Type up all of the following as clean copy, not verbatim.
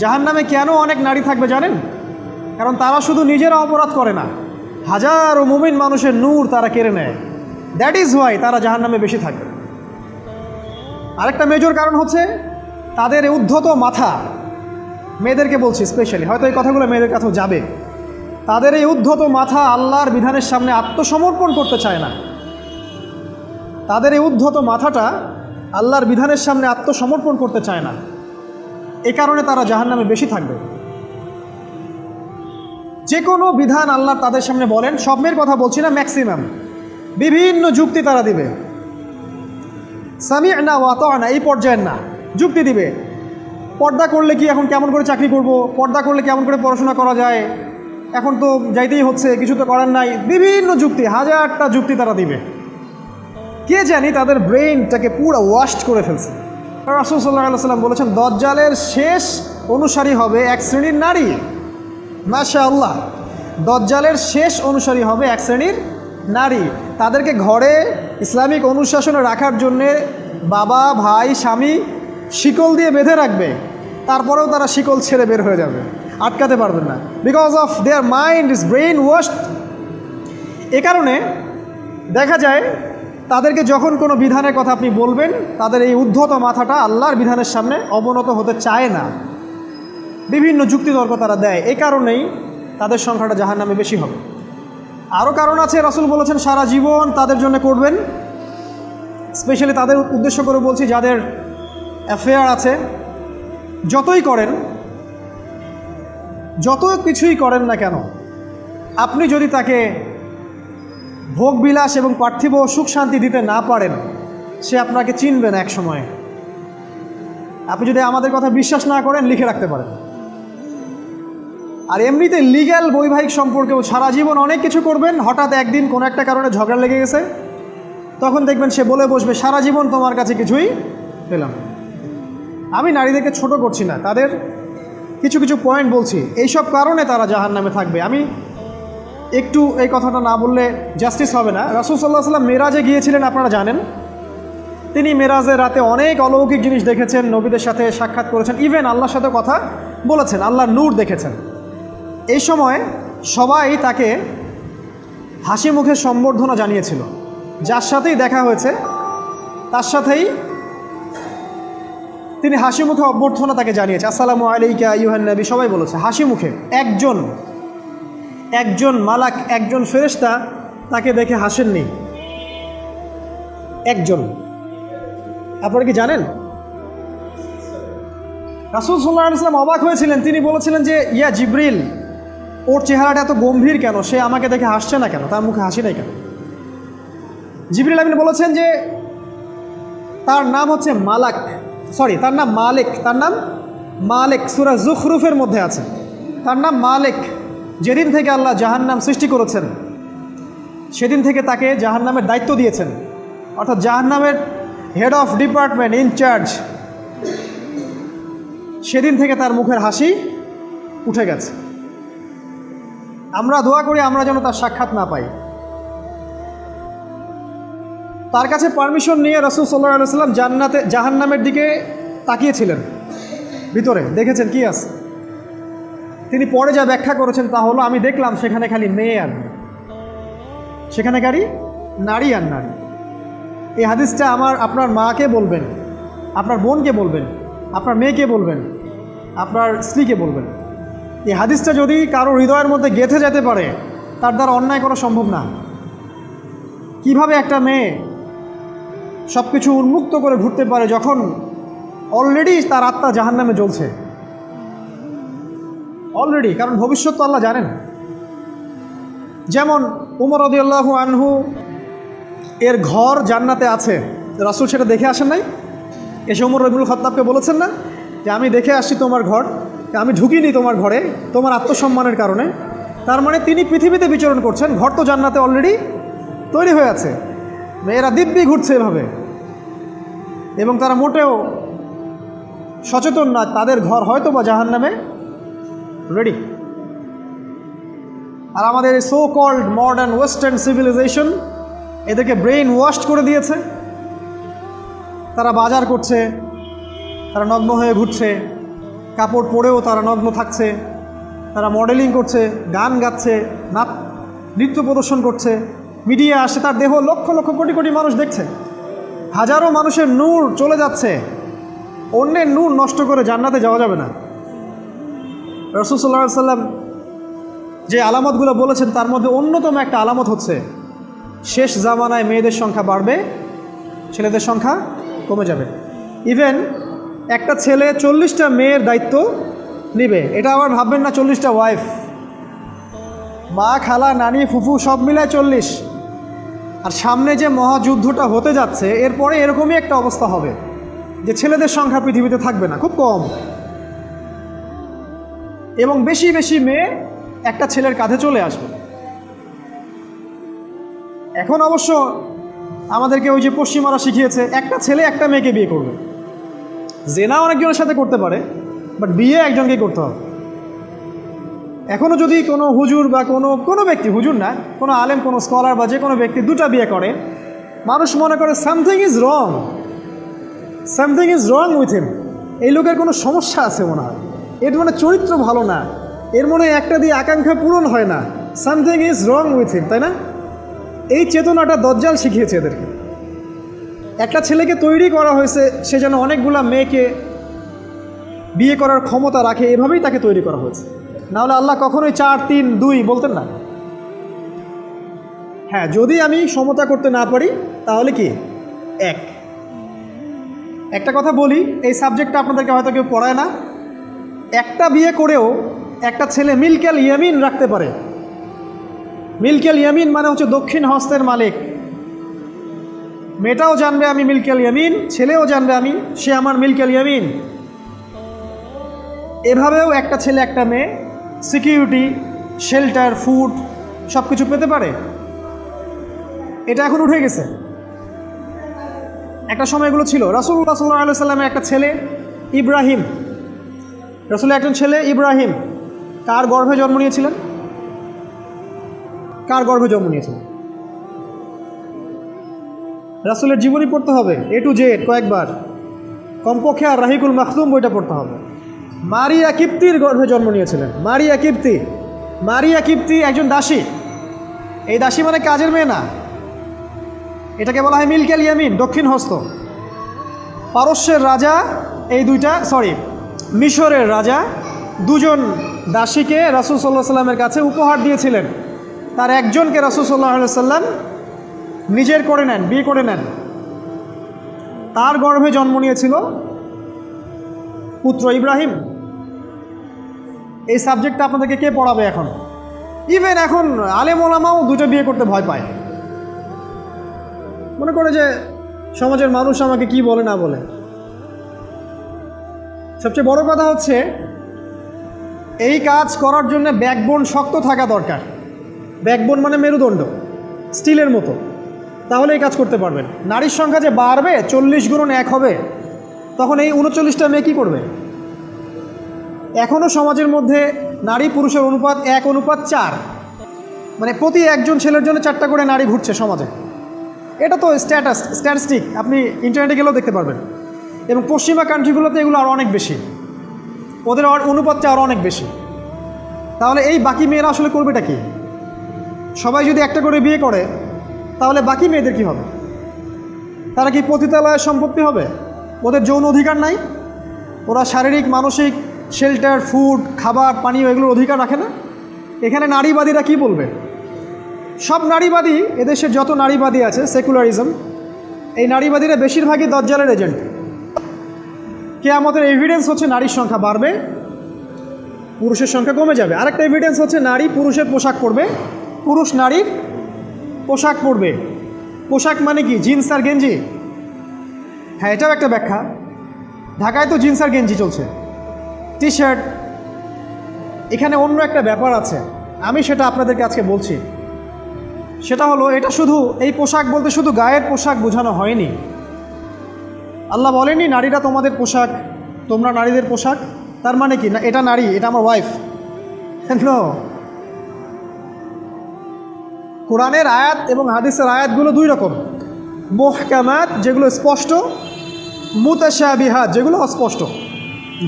জাহান্নামে কেন অনেক নারী থাকবে জানেন? কারণ তারা শুধু নিজেরা অপরাধ করে না, হাজারো মুমিন মানুষের নূর তারা কেড়ে নেয়। দ্যাট ইজ ওয়াই তারা জাহান্নামে বেশি থাকবে। আরেকটা মেজর কারণ হচ্ছে তাদের উদ্ধত মাথা। মেয়েদেরকে বলছি স্পেশালি, হয়তো এই কথাগুলো মেয়েদের কাছেও যাবে। তাদের এই উদ্ধত মাথা আল্লাহর বিধানের সামনে আত্মসমর্পণ করতে চায় না। তাদের এই উদ্ধত মাথাটা আল্লাহর বিধানের সামনে আত্মসমর্পণ করতে চায় না। এ কারণে তারা জাহান্নামে বেশি থাকবে। যে কোনো বিধান আল্লাহ তাদের সামনে বলেন, সব মেয়ের কথা বলছি না, ম্যাক্সিমাম বিভিন্ন যুক্তি তারা দিবে। সামি'না ওয়া আতা'না এই পর্যায়ের না, যুক্তি দিবে। পর্দা করলে কি এখন কেমন করে চাকরি করব, পর্দা করলে কেমন করে পড়াশোনা করা যায়, এখন তো যাইতেই হচ্ছে, কিছু তো করার নাই, বিভিন্ন যুক্তি, হাজারটা যুক্তি তারা দিবে। কে জানি তাদের ব্রেইনটাকে পুরো ওয়াশড করে ফেলছে। রাসূল সাল্লাল্লাহু আলাইহি ওয়াসাল্লাম বলেছেন, দজ্জালের শেষ অনুসারী হবে এক শ্রেণীর নারী। মাশাআল্লাহ, দজ্জালের শেষ অনুসারী হবে এক শ্রেণীর নারী। তাদেরকে ঘরে ইসলামিক অনুশাসনে রাখার জন্যে বাবা, ভাই, স্বামী শিকল দিয়ে বেঁধে রাখবে, তারপরেও তারা শিকল ছেড়ে বের হয়ে যাবে, আটকাতে পারবেন না, because of their mind is brainwashed. এ কারণে দেখা যায় তাদেরকে যখন কোনো বিধানের কথা আপনি বলবেন, তাদের এই উদ্ধত মাথাটা আল্লাহর বিধানের সামনে অবনত হতে চায় না, বিভিন্ন যুক্তিতর্ক তারা দেয়। এই কারণেই তাদের সংখ্যাটা জাহান্নামে বেশি হবে। আরও কারণ আছে, রাসূল বলেছেন সারা জীবন তাদের জন্য করবেন। স্পেশালি তাদের উদ্দেশ্য করে বলছি, যাদের অ্যাফেয়ার আছে, যতই করেন, যত কিছুই করেন না কেন, আপনি যদি তাকে ভোগবিলাস এবং পার্থিব সুখ শান্তি দিতে না পারেন, সে আপনাকে চিনবে না এক সময়। আপনি যদি আমাদের কথা বিশ্বাস না করেন, লিখে রাখতে পারেন। আর এমনিতে লিগ্যাল বৈবাহিক সম্পর্কেও সারা জীবন অনেক কিছু করবেন, হঠাৎ একদিন কোনো একটা কারণে ঝগড়া লেগে গেছে, তখন দেখবেন সে বলে বসবে, সারা জীবন তোমার কাছে কিছুই পেলাম। আমি নারীদেরকে ছোট করছি না, তাদের কিছু কিছু পয়েন্ট বলছি, এইসব কারণে তারা জাহান্নামে থাকবে। আমি একটু এই কথাটা না বললে জাস্টিস হবে না। রাসূল সাল্লাল্লাহু আলাইহি ওয়াসাল্লাম মেরাজে গিয়েছিলেন, আপনারা জানেন। তিনি মেরাজের রাতে অনেক অলৌকিক জিনিস দেখেছেন, নবীদের সাথে সাক্ষাৎ করেছেন, ইভেন আল্লাহর সাথে কথা বলেছেন, আল্লাহর নূর দেখেছেন। এই সময় সবাই তাকে হাসি মুখে সম্বর্ধনা জানিয়েছিল। যার সাথেই দেখা হয়েছে তার সাথেই তিনি হাসি মুখে অভ্যর্থনা তাকে জানিয়েছে, আসসালামু আলাইকা আইয়ুহান নবী, সবাই বলেছে হাসি মুখে। একজন মালাক, একজন ফেরেশতা তাকে দেখে হাসেননি, একজন। আপনারা কি জানেন? রাসূল সাল্লাল্লাহু আলাইহি ওয়াসাল্লাম অবাক হয়েছিলেন। তিনি বলেছিলেন যে, ইয়া জিবরিল, ওর চেহারাটা এত গম্ভীর কেন, সে আমাকে দেখে হাসছে না কেন, তার মুখে হাসি নাই কেন? জিবরিল আমিন বলেছেন যে তার নাম হচ্ছে তার নাম মালিক, সূরা যুখরুফের মধ্যে আছে, তার নাম মালিক। যেদিন থেকে আল্লাহ জাহান্নাম সৃষ্টি করেছেন, সেদিন থেকে তাকে জাহান্নামের দায়িত্ব দিয়েছেন, অর্থাৎ জাহান্নামের হেড অফ ডিপার্টমেন্ট, ইনচার্জ। সেদিন থেকে তার মুখের হাসি উঠে গেছে। আমরা দোয়া করি আমরা যেন তার সাক্ষাৎ না পাই। তার কাছে পারমিশন নিয়ে রাসূল সাল্লাল্লাহু আলাইহি ওয়াসাল্লাম জাহান্নামের দিকে তাকিয়েছিলেন, ভিতরে দেখেছেন কি আছে। তিনি পরে যা ব্যাখ্যা করেছেন তা হলো, আমি দেখলাম সেখানে খালি মেয়ে আর মেয়ে, সেখানে খালি নারী আর নারী। এই হাদিসটা আপনার মাকে বলবেন, আপনার বোনকে বলবেন, আপনার মেয়েকে বলবেন, আপনার স্ত্রীকে বলবেন। এই হাদিসটা যদি কারো হৃদয়ের মধ্যে গেঁথে যেতে পারে, তার দ্বারা অন্যায় করা সম্ভব না। কিভাবে একটা মেয়ে সব কিছু উন্মুক্ত করে ঘুরতে পারে যখন অলরেডি তার আত্মা জাহান্নামে জ্বলছে, অলরেডি, কারণ ভবিষ্যৎ তো আল্লাহ জানেন। যেমন উমর রাদিয়াল্লাহু আনহু এর ঘর জান্নাতে আছে, রাসূল সেটা দেখে আসেন নাই? এসে উমর ইবনুল খাত্তাবকে বলেছেন না যে আমি দেখে আসছি তোমার ঘর, আমি ঢুকিনি তোমার ঘরে তোমার আত্মসম্মানের কারণে। তার মানে তিনি পৃথিবীতে বিচরণ করছেন, ঘর তো জান্নাতে অলরেডি তৈরি হয়ে আছে। মেয়েরা দিব্যি ঘুরছে এভাবে, এবং তারা মোটেও সচেতন না, তাদের ঘর হয়তো বা জাহান্নামে রেডি। আর আমাদের এই so called modern western civilisation এদেরকে ব্রেইন ওয়াশড করে দিয়েছে। তারা বাজার করছে, তারা নগ্ন হয়ে ঘুরছে, কাপড় পরেও তারা নগ্ন থাকছে, তারা মডেলিং করছে, গান গাচ্ছে, নৃত্য প্রদর্শন করছে, মিডিয়া আসে, তার দেহ লক্ষ লক্ষ কোটি কোটি মানুষ দেখছে। হাজারো মানুষের নূর চলে যাচ্ছে, অন্যের নূর নষ্ট করে জান্নাতে যাওয়া যাবে না। রাসূল সাল্লাল্লাহু আলাইহি ওয়াসাল্লাম যে আলামতগুলো বলেছেন তার মধ্যে অন্যতম একটা আলামত হচ্ছে শেষ জামানায় মেয়েদের সংখ্যা বাড়বে, ছেলেদের সংখ্যা কমে যাবে। ইভেন একটা ছেলে 40টা মেয়ের দায়িত্ব নেবে। এটা আবার ভাববেন না 40টা ওয়াইফ, মা, খালা, নানি, ফুফু সব মিলায় 40। আর সামনে যে মহাযুদ্ধটা হতে যাচ্ছে এরপরে এরকমই একটা অবস্থা হবে যে ছেলেদের সংখ্যা পৃথিবীতে থাকবে না, খুব কম, এবং বেশি বেশি মেয়ে একটা ছেলের কাঁধে চলে আসবে। এখন অবশ্য আমাদেরকে ওই যে পশ্চিমারা শিখিয়েছে একটা ছেলে একটা মেয়েকে বিয়ে করবে। জেনা অনেকজনের সাথে করতে পারে, বাট বিয়ে একজনকেই করতে হবে। এখনও যদি কোনো হুজুর বা কোনো ব্যক্তি, হুজুর না, কোনো আলেম, কোনো স্কলার বা যে কোনো ব্যক্তি দুটা বিয়ে করে, মানুষ মনে করে something is wrong, something is wrong with him. এই লোকের কোনো সমস্যা আছে মনে হয়, এর মানে চরিত্র ভালো না, এর মনে একটা দিয়ে আকাঙ্ক্ষা পূরণ হয় না, something is wrong with him, তাই না? এই চেতনাটা দজ্জাল শিখিয়েছে এদেরকে। একটা ছেলেকে তৈরি করা হয়েছে সে যেন অনেকগুলা মেয়েকে বিয়ে করার ক্ষমতা রাখে, এভাবেই তাকে তৈরি করা হয়েছে। নাহলে আল্লাহ কখনোই 4, 3, 2 বলতেন না। হ্যাঁ, যদি আমি সমতা করতে না পারি তাহলে কি একটা কথা বলি, এই সাবজেক্টটা আপনাদেরকে হয়তো কেউ পড়ায় না। একটা বিয়ে করেও একটা ছেলে মিলকেল ইয়ামিন রাখতে পারে। মিলকেল ইয়ামিন মানে হচ্ছে দক্ষিণ হস্তের মালিক। মেয়েটাও জানবে আমি মিলকেল ইয়ামিন, ছেলেও জানবে সে আমার মিলকেল ইয়ামিন। এভাবেও একটা ছেলে একটা মেয়ে সিকিউরিটি, শেল্টার, ফুড সব কিছু পেতে পারে। এটা এখন উঠে গেছে, একটা সময় এগুলো ছিল। রাসূলুল্লাহ সাল্লাল্লাহু আলাইহি ওয়াসাল্লামের একটা ছেলে ইব্রাহিম, রাসূলের একজন ছেলে ইব্রাহিম কার গর্ভে জন্ম নিয়েছিলেন? কার গর্ভে জন্ম নিয়েছিলেন? রাসূলের জীবনী পড়তে হবে A to Z কয়েকবার, কমপক্ষে আর রাহিকুল মাখতুম বইটা পড়তে হবে। মারিয়া কিপ্তির গর্ভে জন্ম নিয়েছিলেন। মারিয়া কিপ্তি একজন দাসী। এই দাসী মানে কাজের মেয়ে না, এটাকে বলা হয় মিলকেল ইয়ামিন, দক্ষিণ হস্ত। পারস্যের রাজা মিশরের রাজা দুজন দাসীকে রাসূল সাল্লাল্লাহু আলাইহি সাল্লামের কাছে উপহার দিয়েছিলেন। তার একজনকে রাসূল সাল্লাল্লাহু আলাইহি সাল্লাম নিজের করে নেন, বিয়ে করে নেন। তার গর্ভে জন্ম নিয়েছিল পুত্র ইব্রাহিম। এই সাবজেক্টটা আপনাদেরকে কে পড়াবে এখন? ইভেন এখন আলেম ওলামাও দুটো বিয়ে করতে ভয় পায়, মনে করে যে সমাজের মানুষ আমাকে কি বলে না বলে। সবচেয়ে বড় কথা হচ্ছে এই কাজ করার জন্য ব্যাকবোন শক্ত থাকা দরকার। ব্যাকবোন মানে মেরুদণ্ড, স্টিলের মতো, তাহলে এই কাজ করতে পারবেন। নারীর সংখ্যা যে বাড়বে, 40 গুণন 1 হবে, তখন এই 39টা মেয়ে কী করবে? এখনও সমাজের মধ্যে নারী পুরুষের অনুপাত 1:4, মানে প্রতি একজন ছেলের জন্য 4টা করে নারী ঘুরছে সমাজে। এটা তো স্ট্যাটিস্টিক, আপনি ইন্টারনেটে গেলেও দেখতে পারবেন। এবং পশ্চিমা কান্ট্রিগুলোতে এগুলো আরও অনেক বেশি, ওদের অনুপাতটা আরও অনেক বেশি। তাহলে এই বাকি মেয়েরা আসলে করবেটা কি? সবাই যদি একটা করে বিয়ে করে তাহলে বাকি মেয়েদের কি হবে? তারা কি পতিতালয়ের সম্পত্তি হবে? ওদের যৌন অধিকার নাই? ওরা শারীরিক, মানসিক, শেল্টার, ফুড, খাবার, পানীয় এগুলোর অধিকার রাখে না? এখানে নারীবাদীরা কি বলবে? সব নারীবাদী, এদেশের যত নারীবাদী আছে, সেকুলারিজম, এই নারীবাদীরা বেশিরভাগই দজ্জালের এজেন্ট। কিয়ামতের এভিডেন্স হচ্ছে নারীর সংখ্যা বাড়বে, পুরুষের সংখ্যা কমে যাবে। আরেকটা এভিডেন্স হচ্ছে নারী পুরুষের পোশাক পরবে, পুরুষ নারীর পোশাক পরবে। পোশাক মানে কি? জিন্স আর গেঞ্জি? হ্যাঁ, এটাও একটা ব্যাখ্যা। ঢাকায় তো জিন্স আর গেঞ্জি চলছে, টি শার্ট। এখানে অন্য একটা ব্যাপার আছে, আমি সেটা আপনাদেরকে আজকে বলছি। সেটা হলো, এটা শুধু এই পোশাক বলতে শুধু গায়ের পোশাক বোঝানো হয়নি। আল্লাহ বলেনি নারীরা তোমাদের পোশাক, তোমরা নারীদের পোশাক। তার মানে কি না এটা নারী, এটা আমার ওয়াইফ? নো। কোরআনের আয়াত এবং হাদিসের আয়াতগুলো দুই রকম। মুহকামাত যেগুলো স্পষ্ট, মুতাশাবিহাত যেগুলো অস্পষ্ট।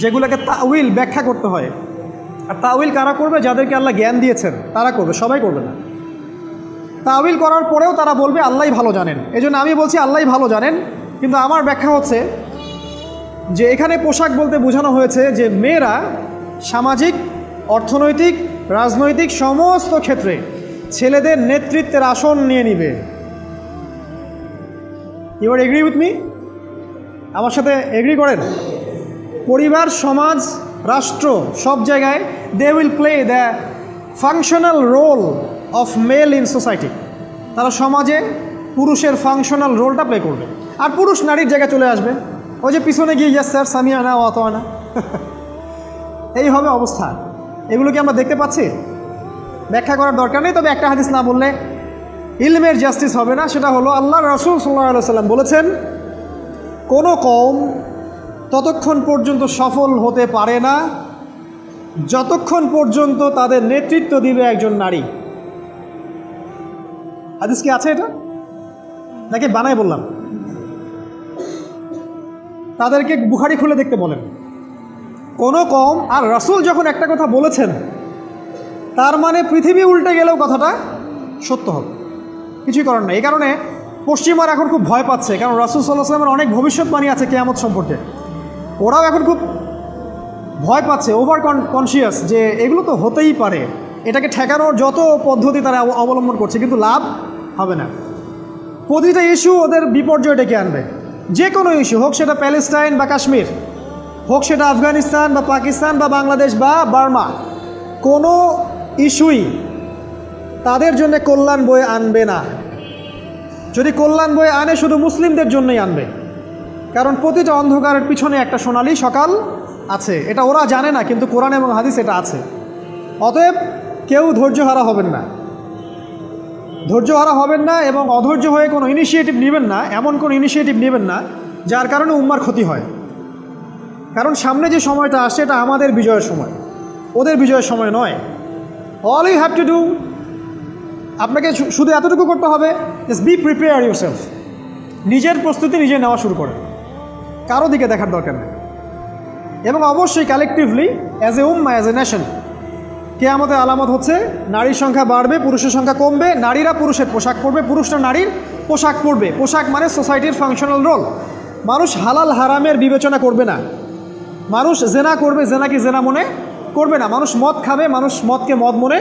যেগুলোকে তাউইল ব্যাখ্যা করতে হয়। আর তাউইল কারা করবে? যাদেরকে আল্লাহ জ্ঞান দিয়েছেন তারা করবে, সবাই করবে না। তাউইল করার পরেও তারা বলবে আল্লাহই ভালো জানেন। এই জন্য আমি বলছি আল্লাহই ভালো জানেন, কিন্তু আমার ব্যাখ্যা হচ্ছে যে এখানে পোশাক বলতে বোঝানো হয়েছে যে মেয়েরা সামাজিক, অর্থনৈতিক, রাজনৈতিক সমস্ত ক্ষেত্রে ছেলেদের নেতৃত্বের আসন নিয়ে নিবে। You are agree with me? আমার সাথে এগ্রি করেন? পরিবার, সমাজ, রাষ্ট্র সব জায়গায় they will play the functional role of male in society. তারা সমাজে পুরুষের ফাংশনাল রোলটা প্লে করবে, আর পুরুষ নারীর জায়গায় চলে আসবে। ওই যে পিছনে গিয়ে ইয়াস স্যার সামিয়ানা ও আতোয়ানা, এই হবে অবস্থা। এগুলো কি আমরা দেখতে পাচ্ছি? ব্যাখ্যা করার দরকার নেই, তবে একটা হাদিস না বললে ইলমের জাস্টিস হবে না। সেটা হলো আল্লাহ রাসূল সাল্লাল্লাহু আলাইহি ওয়াসাল্লাম বলেছেন, কোনো কওম ততক্ষণ পর্যন্ত সফল হতে পারে না যতক্ষণ পর্যন্ত তাদের নেতৃত্ব দিবে একজন নারী। হাদিস কি আছে এটা, নাকি বানাই বললাম? তাদেরকে বুখারী খুলে দেখতে বলেন। কোনো কওম, আর রাসূল যখন একটা কথা বলেছেন তার মানে পৃথিবী উল্টে গেলেও কথাটা সত্য হবে, কিছুই করার নাই। এই কারণে পশ্চিমারা এখন খুব ভয় পাচ্ছে, কারণ রাসূল সাল্লাল্লাহু আলাইহি ওয়াসাল্লামের অনেক ভবিষ্যৎবাণী আছে কিয়ামত সম্পর্কে। ওরাও এখন খুব ভয় পাচ্ছে, ওভার কনসিয়াস যে এগুলো তো হতেই পারে। এটাকে ঠেকানোর যত পদ্ধতি তারা অবলম্বন করছে, কিন্তু লাভ হবে না। প্রতিটা ইস্যু ওদের বিপর্যয় ডেকে আনবে। যে কোনো ইস্যু হোক, সেটা প্যালেস্টাইন বা কাশ্মীর হোক, সেটা আফগানিস্তান বা পাকিস্তান বা বাংলাদেশ বা বার্মা, কোনো ইস্যুই তাদের জন্য কল্যাণ বয়ে আনবে না। যদি কল্যাণ বয়ে আনে, শুধু মুসলিমদের জন্যই আনবে, কারণ প্রতিটা অন্ধকারের পিছনে একটা সোনালী সকাল আছে। এটা ওরা জানে না, কিন্তু কোরআন এবং হাদিস এটা আছে। অতএব কেউ ধৈর্যহারা হবেন না, ধৈর্যহারা হবেন না, এবং অধৈর্য হয়ে কোনো ইনিশিয়েটিভ নেবেন না, এমন কোনো ইনিশিয়েটিভ নেবেন না যার কারণে উম্মার ক্ষতি হয়। কারণ সামনে যে সময়টা আসছে এটা আমাদের বিজয়ের সময়, ওদের বিজয়ের সময় নয়। All you have to do, আপনাকে শুধু এতটুকু করতে হবে, জাস্ট বি প্রিপেয়ার ইউরসেলফ। নিজের প্রস্তুতি নিজে নেওয়া শুরু করেন, কারো দিকে দেখার দরকার নেই। এবং অবশ্যই collectively as a Umma, as a nation, কিয়ামতের আলামত হচ্ছে নারীর সংখ্যা বাড়বে, পুরুষের সংখ্যা কমবে। নারীরা পুরুষের পোশাক পরবে, পুরুষরা নারীর পোশাক পরবে। পোশাক মানে সোসাইটির ফাংশনাল রোল। মানুষ হালাল হারামের বিবেচনা করবে না। মানুষ জেনা করবে, জেনাকে জেনা মনে করবে না। মানুষ মদ খাবে, মানুষ মদকে মদ মনে